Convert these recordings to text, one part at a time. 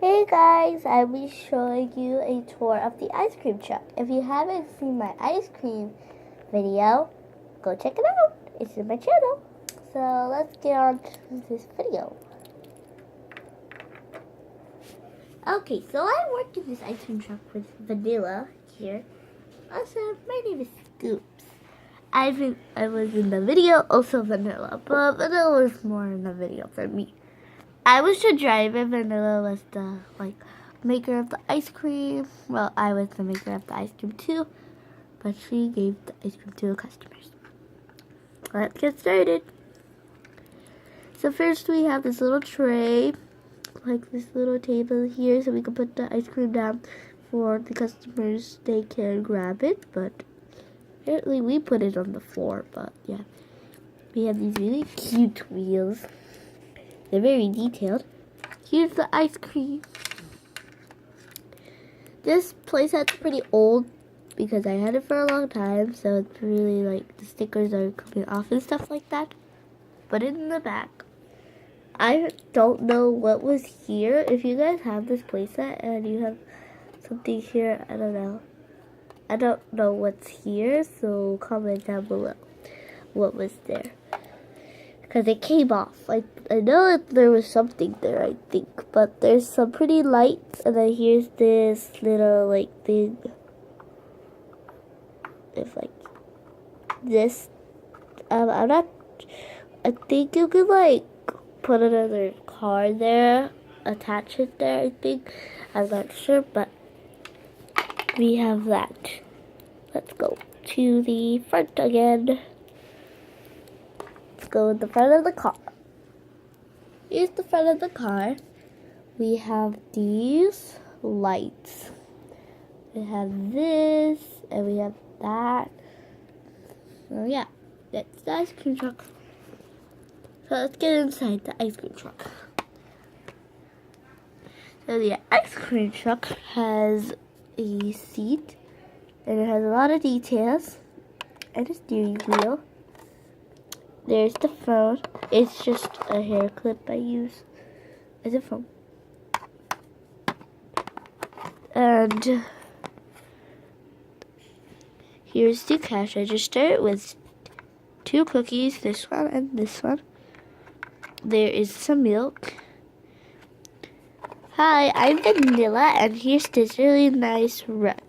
Hey guys, I'll be showing you a tour of the ice cream truck. If you haven't seen my ice cream video, go check it out. It's in my channel. So let's get on to this video. Okay, so I work in this ice cream truck with Vanilla here. Also, my name is Scoops. I was in the video, also Vanilla, but Vanilla was more in the video for me. I was the driver, Vanilla was the maker of the ice cream. Well, I was the maker of the ice cream too, but she gave the ice cream to the customers. Let's get started. So first we have this little tray, like this little table here, so we can put the ice cream down for the customers. They can grab it, but apparently we put it on the floor, but yeah. We have these really cute wheels. They're very detailed. Here's the ice cream. This playset's pretty old because I had it for a long time, so it's really the stickers are coming off and stuff like that. But in the back, I don't know what was here. If you guys have this playset and you have something here, I don't know. I don't know what's here, so comment down below what was there. Because it came off. I know that there was something there, I think. But there's some pretty lights. And then here's this little, thing. It's this. I think you could, put another car there. Attach it there, I think. I'm not sure, but we have that. Let's go to the front again. Go in the front of the car. Here's the front of the car. We have these lights. We have this, and we have that. So yeah, that's the ice cream truck. So let's get inside the ice cream truck. So the ice cream truck has a seat, and it has a lot of details, and a steering wheel. There's the phone. It's just a hair clip I use as a phone. And here's the cash register with 2 cookies, this one and this one. There is some milk. Hi, I'm Vanilla, and here's this really nice rug.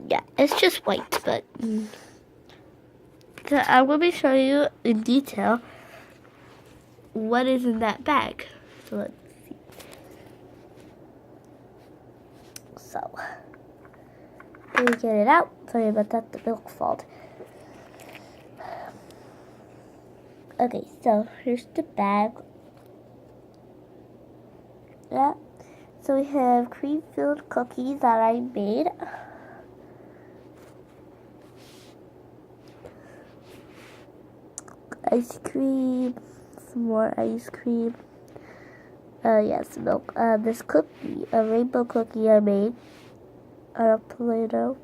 Yeah, it's just white, but so I'm going to show you in detail what is in that bag. So let's see. So, let me get it out. Sorry about that, the milk fault. Okay, so here's the bag. Yeah. So we have cream-filled cookies that I made. Ice cream, some more ice cream. Yes, milk. This cookie, a rainbow cookie I made out of Play-Doh.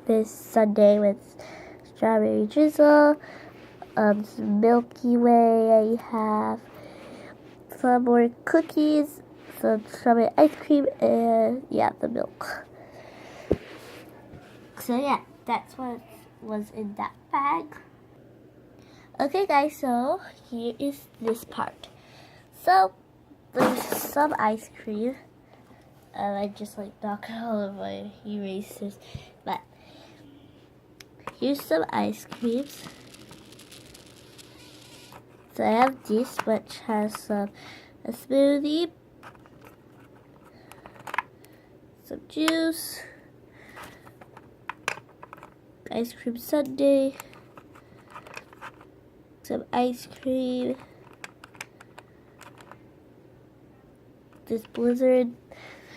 This sundae with strawberry drizzle. Some Milky Way I have. Some more cookies, some strawberry ice cream, and yeah, the milk. So yeah, that's what was in that bag. Okay guys, so here is this part. So there's some ice cream. I just knocked all of my erasers, but here's some ice creams. So I have this, which has a smoothie, some juice, ice cream sundae, some ice cream, this Blizzard.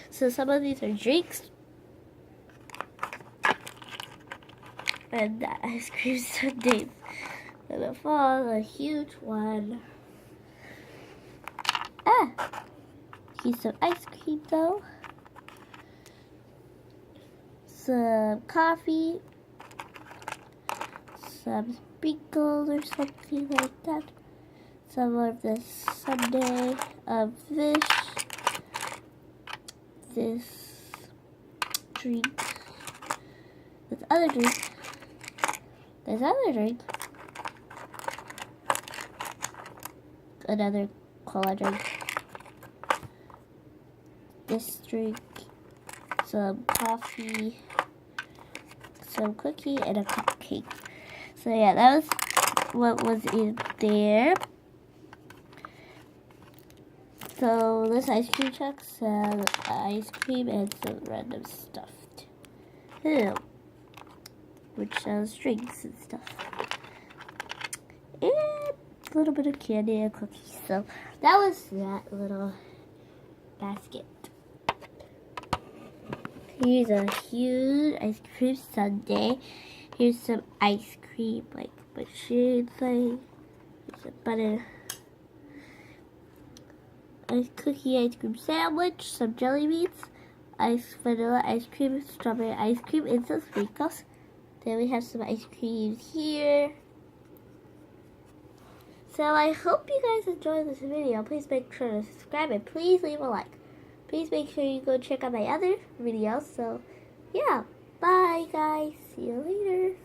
So some of these are drinks, and that ice cream sundae. Gonna fall, a huge one. Piece of ice cream though. Some coffee. Some sprinkles or something like that. some of the sundae of this drink, this other drink, another cola drink, this drink, some coffee, some cookie, and a cupcake. So yeah, that was what was in there. So this ice cream truck, some ice cream, and some random stuff too, which has drinks and stuff, and a little bit of candy and cookies. So that was that little basket. Here's a huge ice cream sundae. Here's some ice cream, like machine thing. Here's some butter. Cookie ice cream sandwich, some jelly beans, vanilla ice cream, strawberry ice cream, and some sprinkles. Then we have some ice cream here. So I hope you guys enjoyed this video. Please make sure to subscribe and please leave a like. Please make sure you go check out my other videos. So yeah, bye guys. See you later.